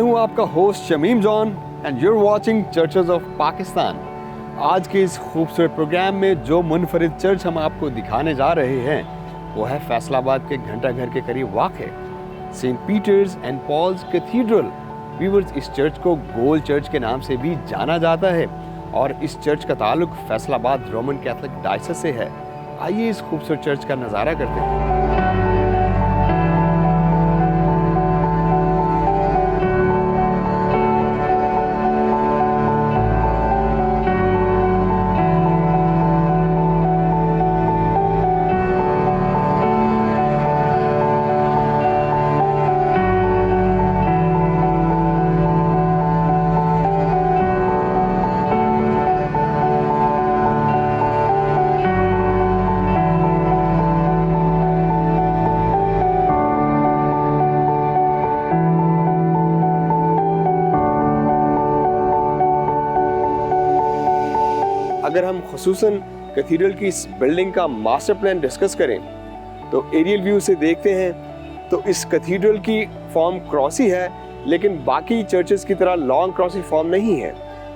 हूं आपका host Shamim John and you're watching churches of Pakistan. आज के इस खूबसूरत प्रोग्राम में जो मुनफरिद चर्च हम आपको दिखाने जा रहे हैं वो है फैसलाबाद के घंटा घर के करीब वाक़ saint Peter's and Paul's cathedral. Viewers, इस चर्च को गोल चर्च के नाम से भी जाना जाता है और इस चर्च का ताल्लुक फैसलाबाद रोमन कैथोलिक डायसिस से है। आइए इस खूबसूरत चर्च का नज़ारा करते हैं। अगर हम खुसूसन कैथीड्रल की इस बिल्डिंग का मास्टर प्लान डिस्कस करें तो एरियल व्यू से देखते हैं तो इस कैथीड्रल की फॉर्म क्रॉसी है, लेकिन बाकी चर्चेस की तरह लॉन्ग क्रॉसी फॉर्म नहीं है,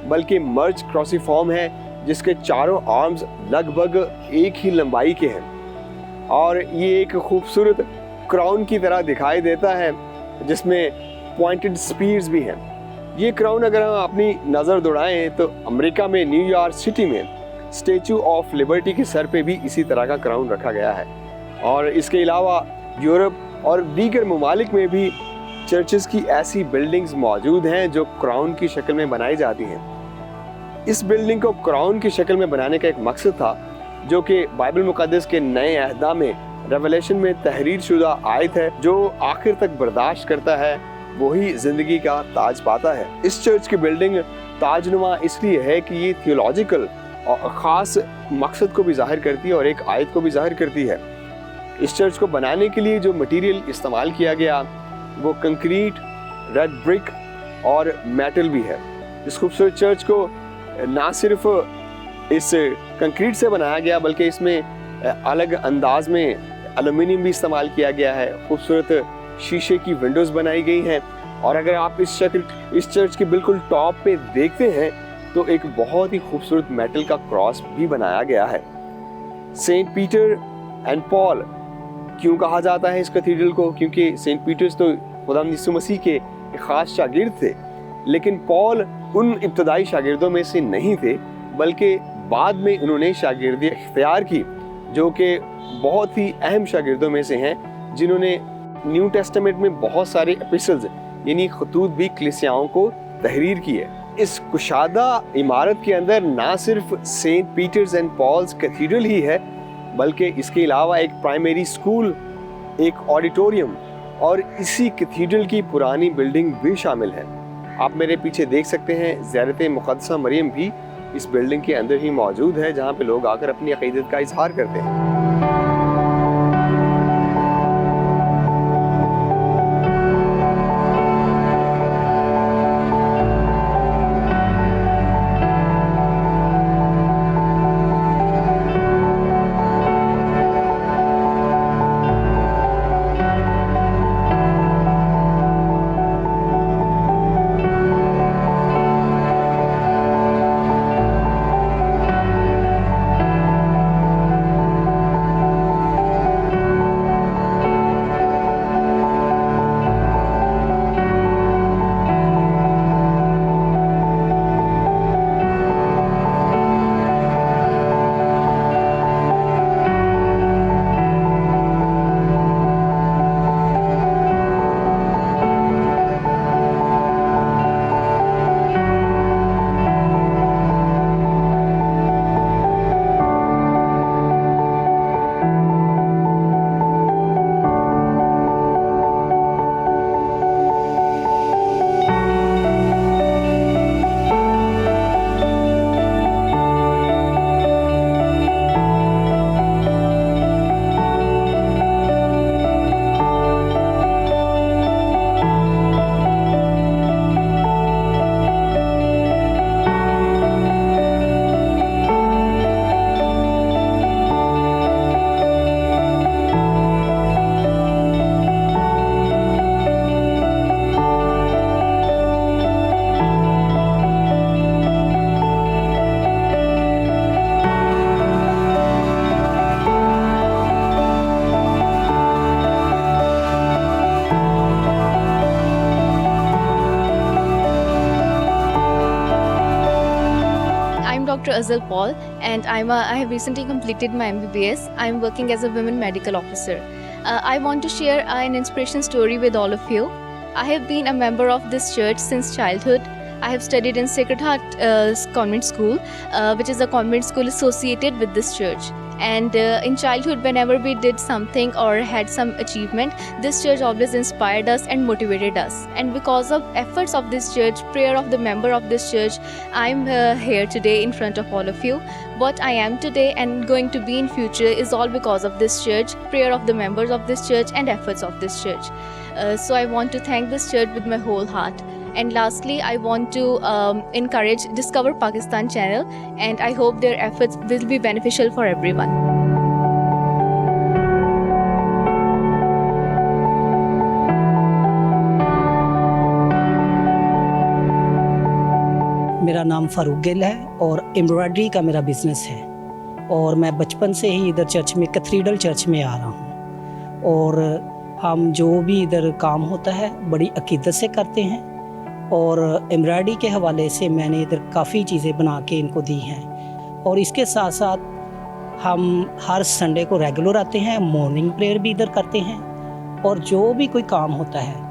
बल्कि मर्ज क्रॉसी फॉर्म है जिसके चारों आर्म्स लगभग एक ही लंबाई के हैं और ये एक खूबसूरत क्राउन की तरह दिखाई देता है जिसमें पॉइंटेड स्पीर्स भी हैं। ये क्राउन अगर हम अपनी नज़र दौड़ाएं तो अमेरिका में न्यूयॉर्क सिटी में स्टैचू ऑफ लिबर्टी के सर पे भी इसी तरह का क्राउन रखा गया है और इसके अलावा यूरोप और दीगर ममालिक में भी चर्चेस की ऐसी बिल्डिंग्स मौजूद हैं जो क्राउन की शक्ल में बनाई जाती हैं। इस बिल्डिंग को क्राउन की शक्ल में बनाने का एक मकसद था जो कि बाइबल मुक़द्दस के नए अहदा में रेवलेशन में तहरीर शुदा आयत है, जो आखिर तक बर्दाश्त करता है वही जिंदगी का ताज पाता है। इस चर्च की बिल्डिंग ताजनुमा इसलिए है कि ये थियोलॉजिकल और ख़ास मकसद को भी जाहिर करती है और एक आयत को भी जाहिर करती है। इस चर्च को बनाने के लिए जो मटेरियल इस्तेमाल किया गया वो कंक्रीट, रेड ब्रिक और मेटल भी है। इस खूबसूरत चर्च को ना सिर्फ इस कंक्रीट से बनाया गया बल्कि इसमें अलग अंदाज में एल्युमिनियम भी इस्तेमाल किया गया है। खूबसूरत शीशे की विंडोज बनाई गई हैं और अगर आप इस चर्च के बिल्कुल टॉप पे देखते हैं तो एक बहुत ही खूबसूरत मेटल का क्रॉस भी बनाया गया है। सेंट पीटर एंड पॉल क्यों कहा जाता है इस कैथीड्रल को? क्योंकि सेंट पीटर्स तो खुदावंद यीशु मसीह के एक खास शागिर्द थे, लेकिन पॉल उन इब्तदाई शागिर्दों में से नहीं थे, बल्कि बाद में उन्होंने शागिर्दी इख्तियार की, जो कि बहुत ही अहम शागिर्दों में से हैं जिन्होंने न्यू टेस्टामेंट में बहुत सारे एपिसल्स यानी खतूत भी कलीसियाओं को तहरीर की है। इस कुशादा इमारत के अंदर ना सिर्फ Saint Peter's and Paul's Cathedral ही है बल्कि इसके अलावा एक प्राइमरी स्कूल, एक ऑडिटोरियम और इसी कैथीड्रल की पुरानी बिल्डिंग भी शामिल है। आप मेरे पीछे देख सकते हैं ज़ियारत मुक़द्दसा मरियम भी इस बिल्डिंग के अंदर ही मौजूद है, जहाँ पे लोग आकर अपनी अक़ीदत का इजहार करते हैं। Azal Paul, and I have recently completed my MBBS. I am working as a women medical officer. I want to share an inspiration story with all of you. I have been a member of this church since childhood. I have studied in Sacred Heart Convent School, which is a convent school associated with this church. And in childhood, whenever we did something or had some achievement, this church always inspired us and motivated us. And because of efforts of this church, prayer of the member of this church, I'm here today in front of all of you. What I am today and going to be in future is all because of this church, prayer of the members of this church, and efforts of this church. So I want to thank this church with my whole heart. And lastly, I want to encourage Discover Pakistan channel, and I hope their efforts will be beneficial for everyone. मेरा नाम फारूक गिल है और embroidery का मेरा business है और मैं बचपन से ही इधर चर्च में कैथेड्रल चर्च में आ रहा हूँ और हम जो भी इधर काम होता है बड़ी अकीदत से करते हैं और एम्ब्रॉयडरी के हवाले से मैंने इधर काफ़ी चीज़ें बना के इनको दी हैं और इसके साथ साथ हम हर संडे को रेगुलर आते हैं, मॉर्निंग प्रेयर भी इधर करते हैं और जो भी कोई काम होता है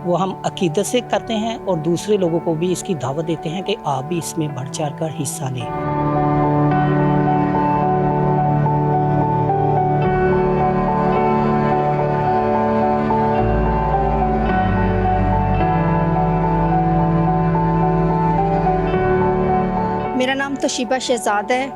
वो हम अकीदत से करते हैं और दूसरे लोगों को भी इसकी दावत देते हैं कि आप भी इसमें बढ़ चढ़ कर हिस्सा लें। मेरा नाम तोशीबा शहजाद है।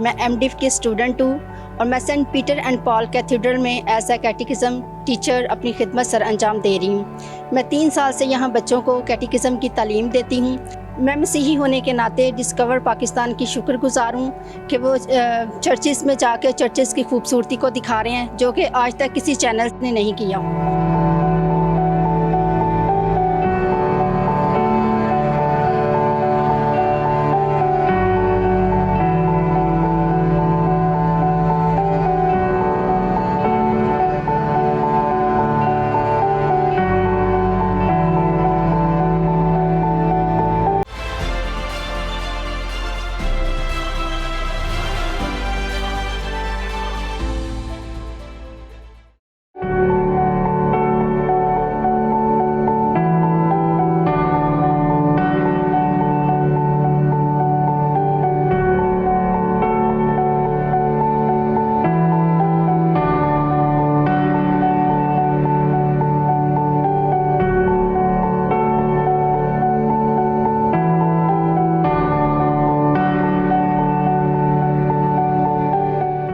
मैं एमडिफ की स्टूडेंट हूँ और मैं saint Peter and Paul cathedral में एज ए कैटेकिज्म टीचर अपनी खिदमत सर अंजाम दे रही हूँ। मैं 3 साल से यहाँ बच्चों को कैटेकिज्म की तालीम देती हूँ। मैं मसीही होने के नाते डिस्कवर पाकिस्तान की शुक्रगुजार हूँ कि वो चर्चिस में जाकर चर्चिस की खूबसूरती को दिखा रहे हैं, जो कि आज तक किसी चैनल ने नहीं किया।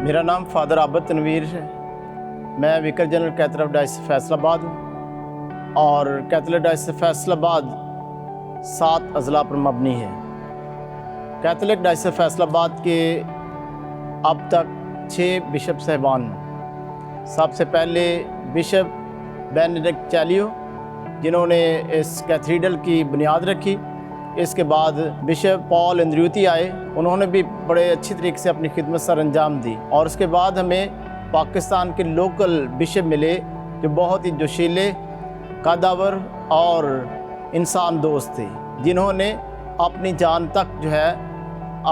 मेरा नाम फादर आबद तनवीर है। मैं vicar general Catholic diocese Faisalabad हूँ और कैथल डायसिस फैसलाबाद 7 अज़ला पर मबनी है। कैथलिक डायसिस फैसलाबाद के अब तक 6 बिशप साहिबान हैं। सबसे पहले बिशप बेनेडिक्ट चैलियो जिन्होंने इस कैथेड्रल की बुनियाद रखी। इसके बाद बिशप पॉल एंड्रयूती आए, उन्होंने भी बड़े अच्छी तरीके से अपनी खिदमत सर अंजाम दी। और उसके बाद हमें पाकिस्तान के लोकल बिशप मिले जो बहुत ही जोशीले, कदावर और इंसान दोस्त थे, जिन्होंने अपनी जान तक जो है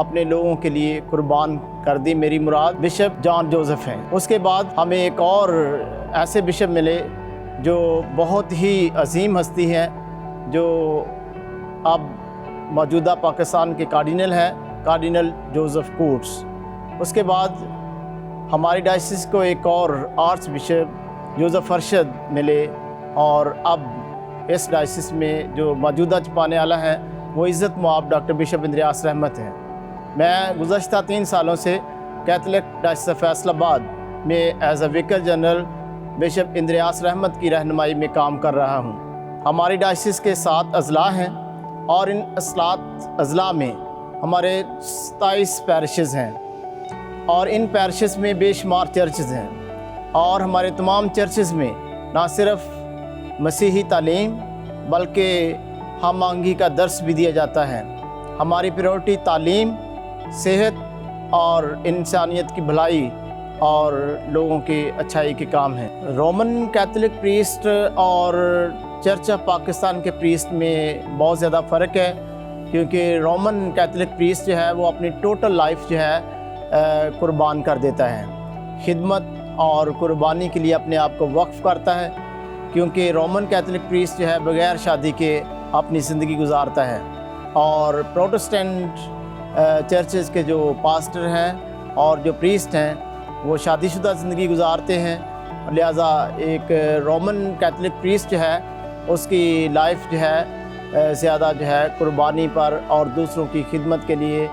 अपने लोगों के लिए कुर्बान कर दी। मेरी मुराद बिशप जॉन जोसेफ हैं। उसके बाद हमें एक और ऐसे बिशप मिले जो बहुत ही अजीम हस्ती हैं, जो अब मौजूदा पाकिस्तान के कार्डिनल हैं, कार्डिनल जोसेफ कूट्स। उसके बाद हमारी डायसिस को एक और आर्च बिशप जोसेफ अरशद मिले और अब इस डायसिस में जो मौजूदा छपाने वाला है वो इज़्ज़त मुआब डॉक्टर बिशप इंद्रियास रहमत हैं। मैं गुज़श्ता 3 सालों से कैथलिक डायसिस फैसलाबाद में as a vicar general bishop Andreas Rahmat की रहनुमाई में काम कर रहा हूँ। हमारी डायसिस के 7 अज़ला हैं और इन 7 अज़ला में हमारे 27 पैरिशेस हैं और इन पैरिशेस में बेशुमार चर्चेज़ हैं और हमारे तमाम चर्चेज़ में ना सिर्फ मसीही तालीम बल्कि हम आंगी का दर्स भी दिया जाता है। हमारी प्रायोरिटी तालीम, सेहत और इंसानियत की भलाई और लोगों की अच्छाई के काम हैं। रोमन कैथलिक प्रीस्ट और चर्च ऑफ पाकिस्तान के प्रीस्ट में बहुत ज़्यादा फ़र्क है। क्योंकि रोमन कैथोलिक प्रीस्ट जो है वो अपनी टोटल लाइफ जो है कुर्बान कर देता है, खिदमत और कुर्बानी के लिए अपने आप को वक्फ करता है, क्योंकि रोमन कैथोलिक प्रीस्ट जो है बग़ैर शादी के अपनी ज़िंदगी गुजारता है। और प्रोटेस्टेंट चर्चेज़ के जो पास्टर हैं और जो प्रीस्ट हैं वो शादीशुदा ज़िंदगी गुजारते हैं, लिहाजा एक रोमन कैथोलिक प्रीस्ट जो है उसकी लाइफ जो है ज़्यादा जो है कुर्बानी पर और दूसरों की खिदमत के लिए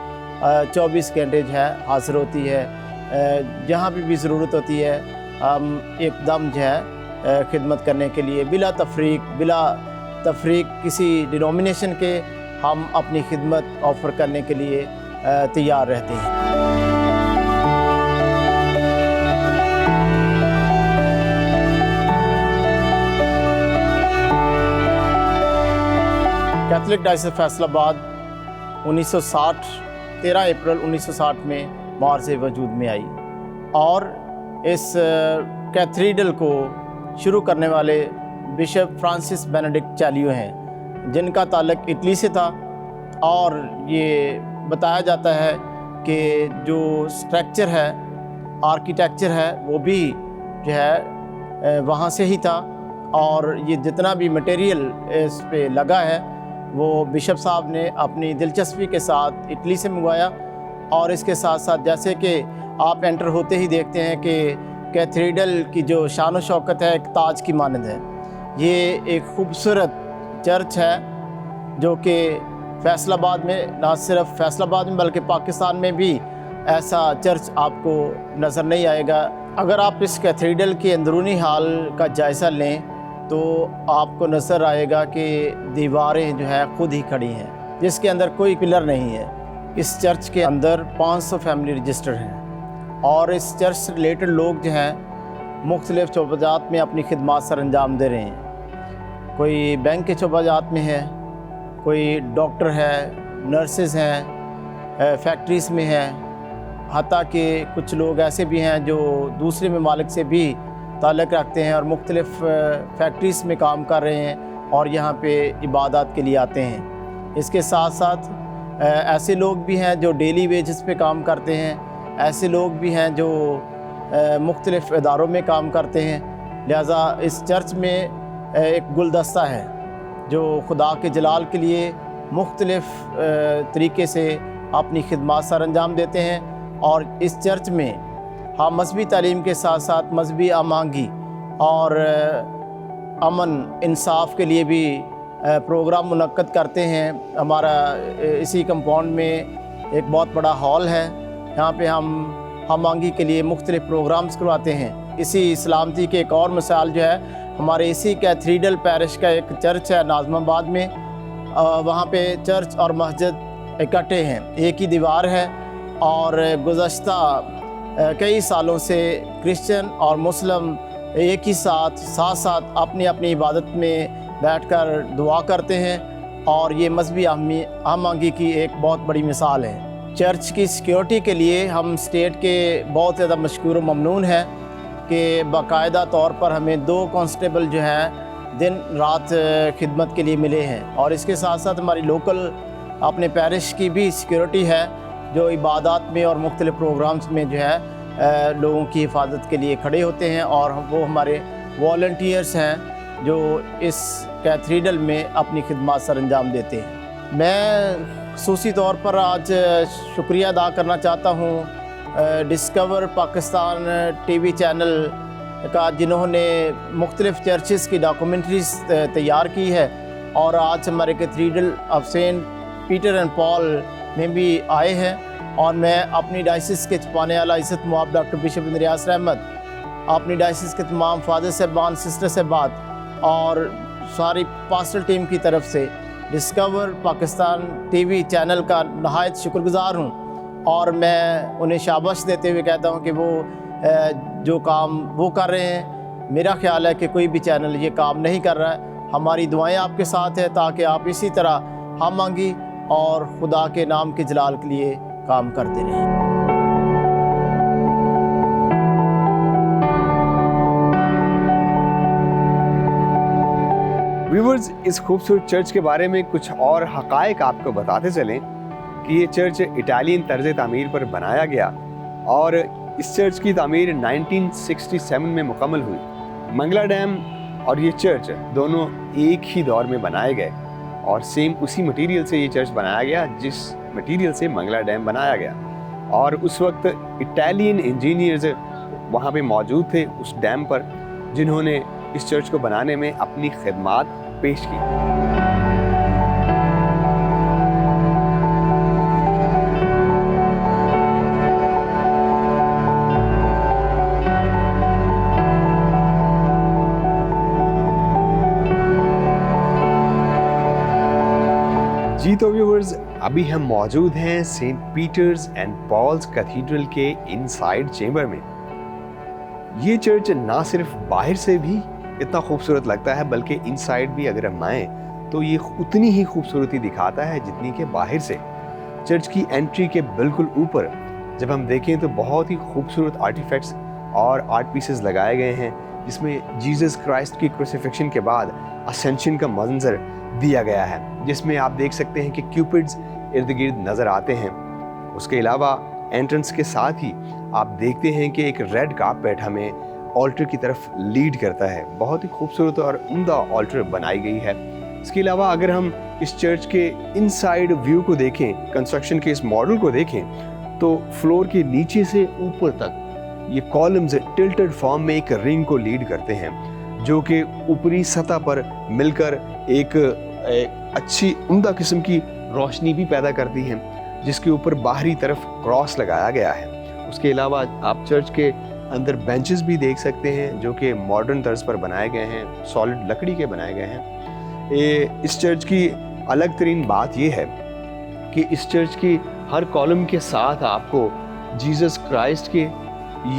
24 घंटे जो है हाजिर होती है। जहाँ भी ज़रूरत होती है हम एकदम जो है खिदमत करने के लिए बिला तफरीक किसी डिनोमिनेशन के हम अपनी खिदमत ऑफ़र करने के लिए तैयार रहते हैं। कैथोलिक डायसिस फैसलाबाद 1960 13 अप्रैल 1960 में बाहर से वजूद में आई और इस कैथेड्रल को शुरू करने वाले बिशप फ्रांसिस बेनेडिक्ट चैलियो हैं, जिनका ताल्लुक इटली से था। और ये बताया जाता है कि जो स्ट्रक्चर है, आर्किटेक्चर है, वो भी जो है वहाँ से ही था। और ये जितना भी मटेरियल इस पे लगा है वो बिशप साहब ने अपनी दिलचस्पी के साथ इटली से मंगवाया। और इसके साथ साथ जैसे कि आप एंटर होते ही देखते हैं कि कैथेड्रल की जो शान व शौकत है एक ताज की मानद है। ये एक खूबसूरत चर्च है जो कि फैसलाबाद में, ना सिर्फ फैसलाबाद में बल्कि पाकिस्तान में भी ऐसा चर्च आपको नज़र नहीं आएगा। अगर आप इस कैथेड्रल के अंदरूनी हाल का जायज़ा लें तो आपको नज़र आएगा कि दीवारें जो है खुद ही खड़ी हैं, जिसके अंदर कोई पिलर नहीं है। इस चर्च के अंदर 500 फैमिली रजिस्टर हैं और इस चर्च से रिलेटेड लोग जो हैं मुख्तलिफ़ शोबाजात में अपनी खिदमत सर अंजाम दे रहे हैं। कोई बैंक के शोबाजात में है, कोई डॉक्टर है, नर्सेज़ हैं, फैक्ट्रीज़ में हैं, हत्ता कि कुछ लोग ऐसे भी हैं जो दूसरे ममालिक से भी ताल्लुक़ रखते हैं और मुख्तलिफ़ फैक्ट्रीज़ में काम कर रहे हैं और यहाँ पे इबादत के लिए आते हैं। इसके साथ साथ ऐसे लोग भी हैं जो डेली वेजेस पे काम करते हैं, ऐसे लोग भी हैं जो मुख्तलिफ़ इदारों में काम करते हैं। लिहाजा इस चर्च में एक गुलदस्ता है जो खुदा के जलाल के लिए मुख्तलिफ़ तरीके से अपनी खिदमत सर अंजाम देते हैं। और इस चर्च में हम मजहबी तालीम के साथ साथ मजहबी आमांगी और अमन इंसाफ के लिए भी प्रोग्राम मुनक्कद करते हैं। हमारा इसी कंपाउंड में एक बहुत बड़ा हॉल है, यहाँ पे हम आमांगी के लिए मुख्तलिफ़ प्रोग्राम्स करवाते हैं। इसी सलामती के एक और मिसाल जो है हमारे इसी कैथेड्रल पैरिश का एक चर्च है नाज़माबाद में, वहाँ पे चर्च और मस्जिद इकट्ठे हैं, एक ही दीवार है। और गुज़श्ता कई सालों से क्रिश्चियन और मुस्लिम एक ही साथ अपनी अपनी इबादत में बैठकर दुआ करते हैं और ये मजहबी आमांगी की एक बहुत बड़ी मिसाल है। चर्च की सिक्योरिटी के लिए हम स्टेट के बहुत ज़्यादा मशकूर व ममनून हैं कि बाकायदा तौर पर हमें 2 कांस्टेबल जो हैं दिन रात खिदमत के लिए मिले हैं। और इसके साथ साथ हमारी लोकल अपने पैरिश की भी सिक्योरिटी है जो इबादत में और मुख्तलिफ़ प्रोग्राम्स में जो है लोगों की हिफाजत के लिए खड़े होते हैं। और वो हमारे वॉलंटियर्स हैं जो इस कैथेड्रल में अपनी खिदमत सर अंजाम देते हैं। मैं ख़ुसूसी तौर पर आज शुक्रिया अदा करना चाहता हूँ डिस्कवर पाकिस्तान टीवी चैनल का, जिन्होंने मुख्तलिफ़ चर्चेज़ की डॉक्यूमेंट्रीज़ तैयार की है और आज हमारे cathedral of saint Peter and Paul में भी आए हैं। और मैं अपनी डायसिस के छुपाने वाला इज़्ज़त मुआब डॉक्टर बिशप बिन रियाज रहमत, अपनी डायसिस के तमाम फादर साहबान, सिस्टर साहबात और सारी पास्टल टीम की तरफ से डिस्कवर पाकिस्तान टीवी चैनल का नहायत शुक्रगुज़ार हूँ। और मैं उन्हें शाबाश देते हुए कहता हूँ कि वो जो काम वो कर रहे हैं, मेरा ख्याल है कि कोई भी चैनल ये काम नहीं कर रहा है। हमारी दुआएं आपके साथ हैं ताकि आप इसी तरह हम मांगी और खुदा के नाम के जलाल के लिए काम करते रहें। व्यूअर्स, व्यूअर्स, इस खूबसूरत चर्च के बारे में कुछ और हकायक आपको बताते चलें कि ये चर्च इटालियन तर्ज तामीर पर बनाया गया और इस चर्च की तामीर 1967 में मुकम्मल हुई। मंगला डैम और ये चर्च दोनों एक ही दौर में बनाए गए और सेम उसी मटेरियल से ये चर्च बनाया गया जिस मटेरियल से मंगला डैम बनाया गया। और उस वक्त इटालियन इंजीनियर्स वहाँ पे मौजूद थे उस डैम पर, जिन्होंने इस चर्च को बनाने में अपनी खिदमात पेश की। जी तो व्यूअर्स, अभी हम मौजूद हैं saint Peter's and Paul's cathedral के इनसाइड चेंबर में। ये चर्च ना सिर्फ बाहर से भी इतना खूबसूरत लगता है बल्कि इनसाइड भी अगर हम आए तो ये उतनी ही खूबसूरती दिखाता है जितनी के बाहर से। चर्च की एंट्री के बिल्कुल ऊपर जब हम देखें तो बहुत ही खूबसूरत आर्टिफैक्ट्स और आर्ट पीसेस लगाए गए हैं, जिसमें जीसस क्राइस्ट की क्रूसिफिक्शन के बाद असेंशन का मंजर दिया गया है, जिसमें आप देख सकते हैं कि क्यूपिड्स इर्द गिर्द नज़र आते हैं। उसके अलावा एंट्रेंस के साथ ही आप देखते हैं कि एक रेड कारपेट हमें ऑल्टर की तरफ लीड करता है। बहुत ही खूबसूरत और उम्दा ऑल्टर बनाई गई है। इसके अलावा अगर हम इस चर्च के इनसाइड व्यू को देखें, कंस्ट्रक्शन के इस मॉडल को देखें, तो फ्लोर के नीचे से ऊपर तक ये कॉलम्स टिल्टेड फॉर्म में एक रिंग को लीड करते हैं, जो कि ऊपरी सतह पर मिलकर एक अच्छी उम्दा किस्म की रोशनी भी पैदा करती हैं, जिसके ऊपर बाहरी तरफ क्रॉस लगाया गया है। उसके अलावा आप चर्च के अंदर बेंचेस भी देख सकते हैं जो कि मॉडर्न तर्ज पर बनाए गए हैं, सॉलिड लकड़ी के बनाए गए हैं। इस चर्च की अलग तरीन बात यह है कि इस चर्च की हर कॉलम के साथ आपको जीसस क्राइस्ट के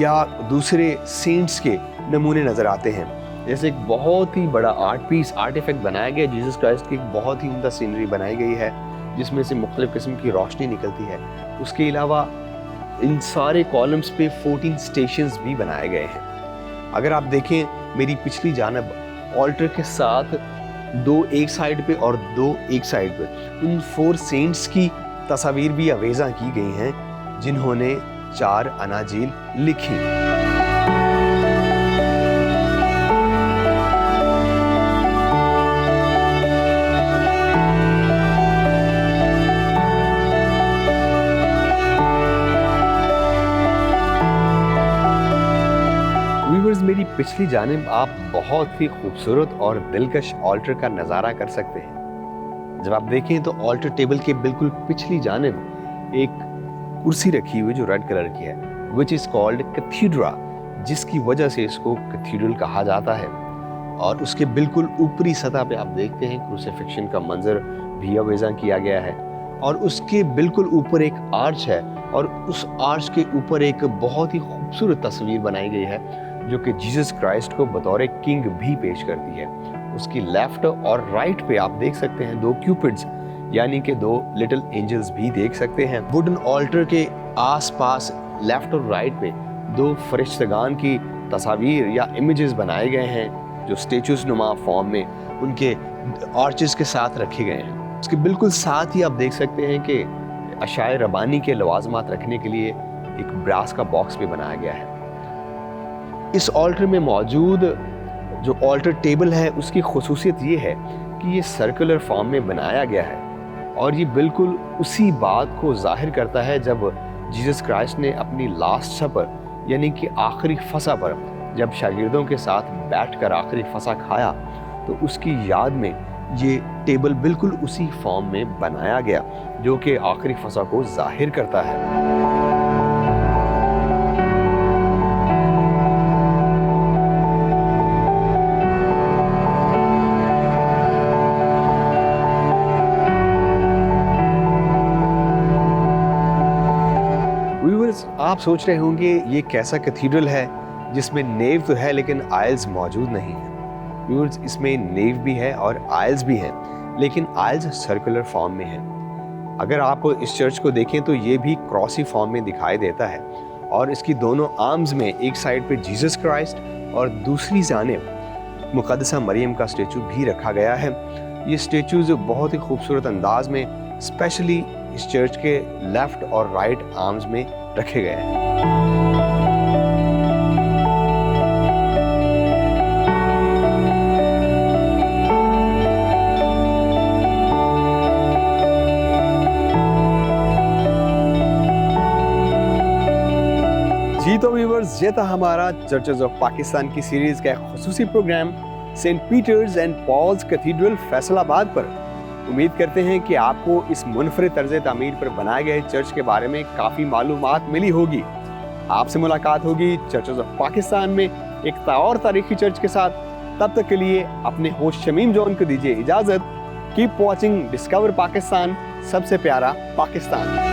या दूसरे सेंट्स के नमूने नज़र आते हैं। जैसे एक बहुत ही बड़ा आर्टिफैक्ट बनाया गया जीसस क्राइस्ट की, एक बहुत ही उम्दा सीनरी बनाई गई है जिसमें से मुख्तलिफ किस्म की रोशनी निकलती है। उसके अलावा इन सारे कॉलम्स पे 14 स्टेशंस भी बनाए गए हैं। अगर आप देखें मेरी पिछली जानब ऑल्टर के साथ 2 एक साइड पे और 2 एक साइड पे उन 4 सेंट्स की तस्वीर भी अवेजा की गई हैं जिन्होंने 4 अनाजील लिखी। मेरी पिछली जानिब आप बहुत ही खूबसूरत और दिलकश ऑल्टर का नज़ारा कर सकते हैं। जब आप देखें तो ऑल्टर टेबल के बिल्कुल पिछली जानिब एक कुर्सी रखी हुई जो रेड कलर की है, विच इज़ कॉल्ड कैथीड्रा, जिसकी वजह से इसको कैथीड्रल कहा जाता है। और उसके बिल्कुल ऊपरी सतह पे आप देखते हैं क्रूसिफिक्शन का मंजर भी अवेजा किया गया है और उसके बिल्कुल ऊपर एक आर्च है और उस आर्च के ऊपर एक बहुत ही खूबसूरत तस्वीर बनाई गई है जो कि जीसस क्राइस्ट को बतौर किंग भी पेश करती है। उसकी लेफ्ट और राइट पे आप देख सकते हैं 2 क्यूपिड्स यानी कि 2 लिटिल एंजल्स भी देख सकते हैं। वुडन ऑल्टर के आसपास लेफ्ट और राइट पे 2 फरिश्तगान की तस्वीर या इमेजेस बनाए गए हैं जो स्टेचूज नुमा फॉर्म में उनके आर्चेस के साथ रखे गए हैं। उसके बिल्कुल साथ ही आप देख सकते हैं कि अशाए रबानी के लवाजमात रखने के लिए एक ब्रास का बॉक्स भी बनाया गया है। इस ऑल्टर में मौजूद जो ऑल्टर टेबल है उसकी खुसूसियत ये है कि ये सर्कुलर फॉर्म में बनाया गया है और ये बिल्कुल उसी बात को जाहिर करता है जब जीसस क्राइस्ट ने अपनी लास्ट सपर यानी कि आखिरी फसा पर जब शागिर्दों के साथ बैठकर आखिरी फसा खाया तो उसकी याद में ये टेबल बिल्कुल उसी फॉर्म में बनाया गया जो कि आखिरी फसा को जाहिर करता है। आप सोच रहे होंगे ये कैसा कैथीड्रल है जिसमें नेव तो है लेकिन आयल्स मौजूद नहीं है। व्यूअर्स, इसमें नेव भी है और आयल्स भी हैं, लेकिन आयल्स सर्कुलर फॉर्म में हैं। अगर आप इस चर्च को देखें तो ये भी क्रॉसी फॉर्म में दिखाई देता है और इसकी दोनों आर्म्स में एक साइड पे जीसस क्राइस्ट और दूसरी जानिब मुक़द्दसा मरियम का स्टेचू भी रखा गया है। ये स्टेचूज़ बहुत ही खूबसूरत अंदाज में स्पेशली इस चर्च के लेफ़्ट और राइट आर्म्स में रखे गए हैं। जी तो व्यूअर्स, ये था हमारा चर्चेज ऑफ पाकिस्तान की सीरीज का एक खुसूसी program Saint Peter's and Paul's Cathedral Faisalabad पर। उम्मीद करते हैं कि आपको इस मुनफरिद तर्ज तामीर पर बनाए गए चर्च के बारे में काफ़ी मालूमात मिली होगी। आपसे मुलाकात होगी चर्चेज ऑफ पाकिस्तान में एक और तारीखी चर्च के साथ। तब तक के लिए अपने होस्ट शमीम जॉन को दीजिए इजाज़त। कीप वॉचिंग डिस्कवर पाकिस्तान, सबसे प्यारा पाकिस्तान।